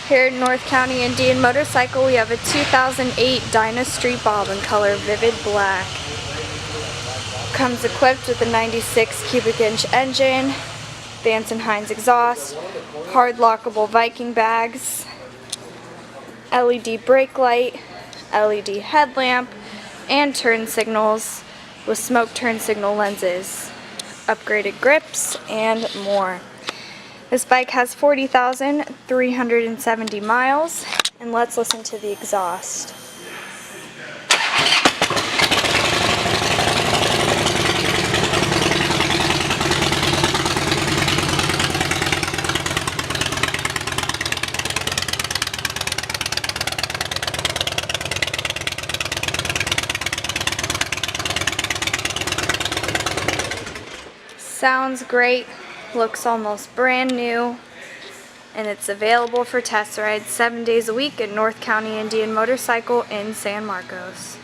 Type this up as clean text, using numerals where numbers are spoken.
Here at North County Indian Motorcycle, we have a 2008 Dyna Street Bob in color Vivid Black. Comes equipped with a 96 cubic inch engine, Vance & Hines exhaust, hard lockable Viking bags, LED brake light, LED headlamp, and turn signals with smoke turn signal lenses, upgraded grips, and more. This bike has 40,370 miles, and let's listen to the exhaust. Sounds great, looks almost brand new, and it's available for test rides 7 days a week at North County Indian Motorcycle in San Marcos.